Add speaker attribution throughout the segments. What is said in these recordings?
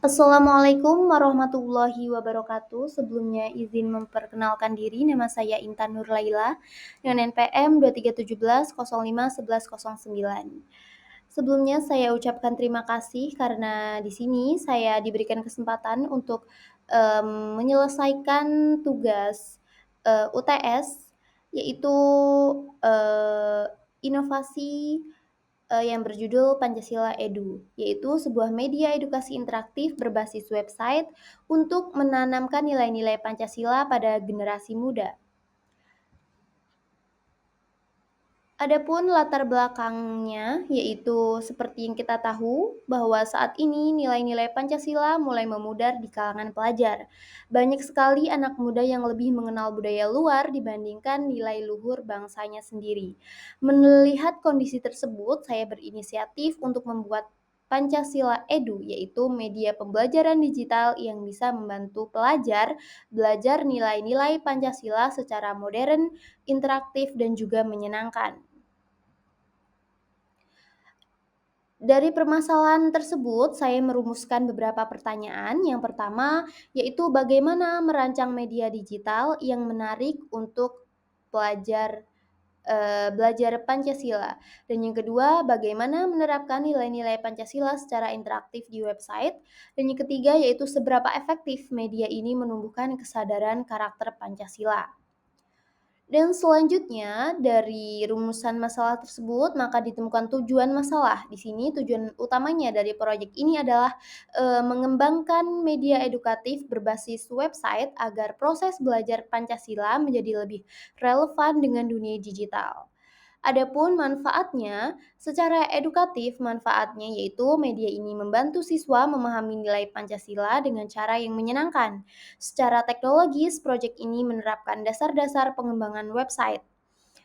Speaker 1: Assalamualaikum warahmatullahi wabarakatuh. Sebelumnya izin memperkenalkan diri, nama saya Intan Nurlaila dengan NPM 2317051109. Sebelumnya saya ucapkan terima kasih karena di sini saya diberikan kesempatan untuk menyelesaikan tugas UTS, yaitu eh, inovasi yang berjudul Pancasila Edu, yaitu sebuah media edukasi interaktif berbasis website untuk menanamkan nilai-nilai Pancasila pada generasi muda. Adapun latar belakangnya, yaitu seperti yang kita tahu bahwa saat ini nilai-nilai Pancasila mulai memudar di kalangan pelajar. Banyak sekali anak muda yang lebih mengenal budaya luar dibandingkan nilai luhur bangsanya sendiri. Melihat kondisi tersebut, saya berinisiatif untuk membuat Pancasila Edu, yaitu media pembelajaran digital yang bisa membantu pelajar belajar nilai-nilai Pancasila secara modern, interaktif, dan juga menyenangkan. Dari permasalahan tersebut, saya merumuskan beberapa pertanyaan. Yang pertama, yaitu bagaimana merancang media digital yang menarik untuk pelajar belajar Pancasila. Dan yang kedua, bagaimana menerapkan nilai-nilai Pancasila secara interaktif di website. Dan yang ketiga, yaitu seberapa efektif media ini menumbuhkan kesadaran karakter Pancasila. Dan selanjutnya dari rumusan masalah tersebut maka ditemukan tujuan masalah. Di sini tujuan utamanya dari proyek ini adalah mengembangkan media edukatif berbasis website agar proses belajar Pancasila menjadi lebih relevan dengan dunia digital. Adapun manfaatnya, secara edukatif manfaatnya yaitu media ini membantu siswa memahami nilai Pancasila dengan cara yang menyenangkan. Secara teknologis, proyek ini menerapkan dasar-dasar pengembangan website.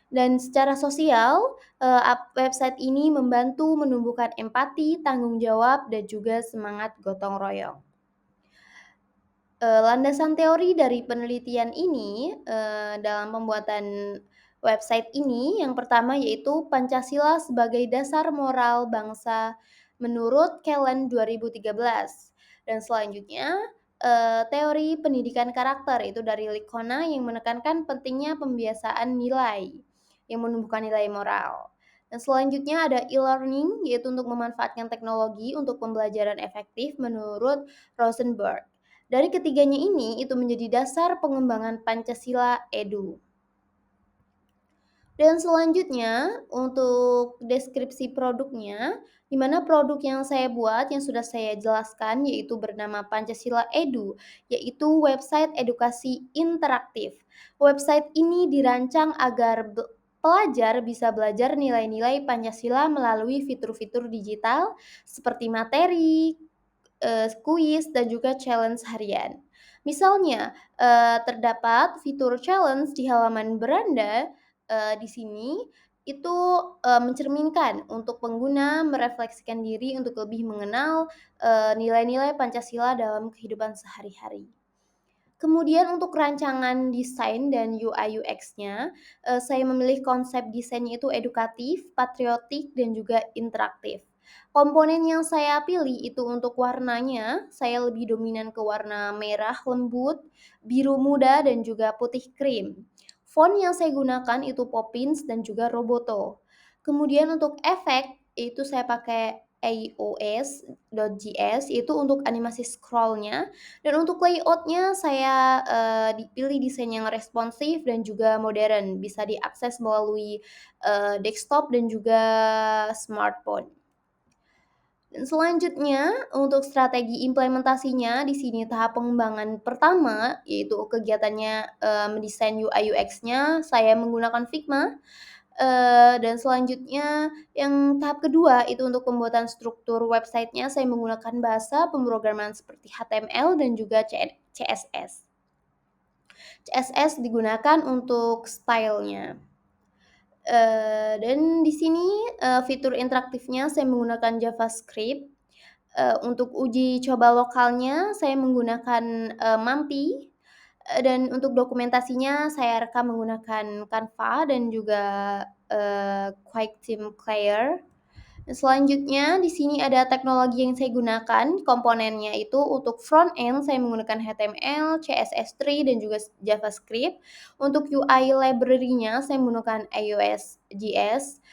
Speaker 1: Dan secara sosial, website ini membantu menumbuhkan empati, tanggung jawab, dan juga semangat gotong royong. Landasan teori dari penelitian ini, dalam pembuatan website ini, yang pertama yaitu Pancasila sebagai dasar moral bangsa menurut Kellen 2013. Dan selanjutnya, teori pendidikan karakter itu dari Lickona yang menekankan pentingnya pembiasaan nilai yang menumbuhkan nilai moral. Dan selanjutnya ada e-learning, yaitu untuk memanfaatkan teknologi untuk pembelajaran efektif menurut Rosenberg. Dari ketiganya ini, itu menjadi dasar pengembangan Pancasila Edu. Dan selanjutnya, untuk deskripsi produknya, di mana produk yang saya buat, yang sudah saya jelaskan, yaitu bernama Pancasila Edu, yaitu website edukasi interaktif. Website ini dirancang agar pelajar bisa belajar nilai-nilai Pancasila melalui fitur-fitur digital seperti materi, kuis, dan juga challenge harian. Misalnya, terdapat fitur challenge di halaman beranda, di sini itu, mencerminkan untuk pengguna merefleksikan diri untuk lebih mengenal, nilai-nilai Pancasila dalam kehidupan sehari-hari. Kemudian untuk rancangan desain dan UI UX-nya, saya memilih konsep desainnya itu edukatif, patriotik, dan juga interaktif. Komponen yang saya pilih itu untuk warnanya, saya lebih dominan ke warna merah lembut, biru muda, dan juga putih krim. Font yang saya gunakan itu Poppins dan juga Roboto. Kemudian untuk efek, itu saya pakai iOS.js itu untuk animasi scroll-nya, dan untuk layout-nya saya, pilih desain yang responsif dan juga modern, bisa diakses melalui, desktop dan juga smartphone. Dan selanjutnya untuk strategi implementasinya di sini tahap pengembangan pertama, yaitu kegiatannya, mendesain UI UX-nya saya menggunakan Figma, dan selanjutnya yang tahap kedua itu untuk pembuatan struktur website-nya saya menggunakan bahasa pemrograman seperti HTML dan juga CSS. CSS digunakan untuk style-nya. Dan di sini, fitur interaktifnya saya menggunakan JavaScript. Untuk uji coba lokalnya saya menggunakan, Mampi, dan untuk dokumentasinya saya rekam menggunakan Canva dan juga, QuickTime Player. Selanjutnya di sini ada teknologi yang saya gunakan, komponennya itu untuk front end saya menggunakan HTML, CSS3 dan juga JavaScript. Untuk UI library-nya saya menggunakan iOS JS,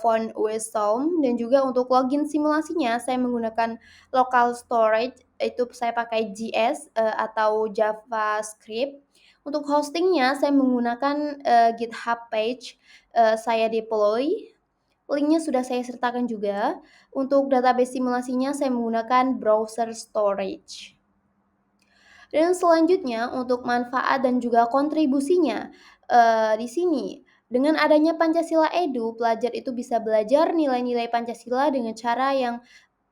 Speaker 1: Font Wisdom, dan juga untuk login simulasinya saya menggunakan local storage, itu saya pakai JS, atau JavaScript. Untuk hosting-nya saya menggunakan, GitHub page, saya deploy. Linknya sudah saya sertakan juga. Untuk database simulasinya saya menggunakan browser storage. Dan selanjutnya untuk manfaat dan juga kontribusinya, di sini dengan adanya Pancasila Edu, pelajar itu bisa belajar nilai-nilai Pancasila dengan cara yang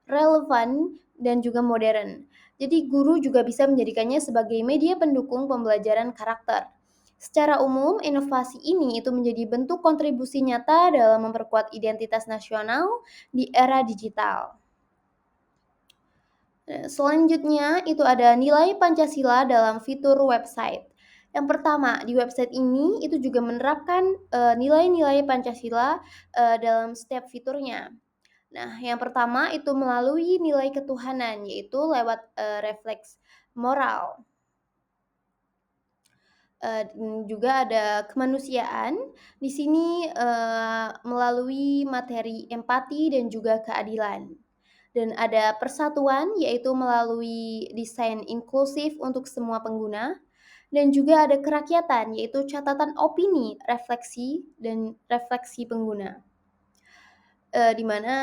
Speaker 1: relevan dan juga modern. Jadi guru juga bisa menjadikannya sebagai media pendukung pembelajaran karakter. Secara umum, inovasi ini itu menjadi bentuk kontribusi nyata dalam memperkuat identitas nasional di era digital. Selanjutnya itu ada nilai Pancasila dalam fitur website. Yang pertama, di website ini itu juga menerapkan, nilai-nilai Pancasila, dalam setiap fiturnya. Nah, yang pertama itu melalui nilai ketuhanan, yaitu lewat, refleks moral. Juga ada kemanusiaan, di sini, melalui materi empati dan juga keadilan. Dan ada persatuan, yaitu melalui desain inklusif untuk semua pengguna, dan juga ada kerakyatan, yaitu catatan opini, refleksi pengguna. Di mana,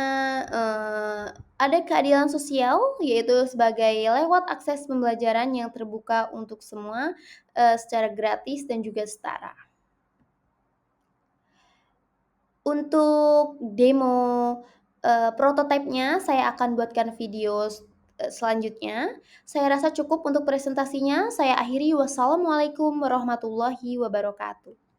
Speaker 1: ada keadilan sosial, yaitu sebagai lewat akses pembelajaran yang terbuka untuk semua, secara gratis dan juga setara. Untuk demo, prototipe-nya saya akan buatkan video selanjutnya. Saya rasa cukup untuk presentasinya, saya akhiri. Wassalamualaikum warahmatullahi wabarakatuh.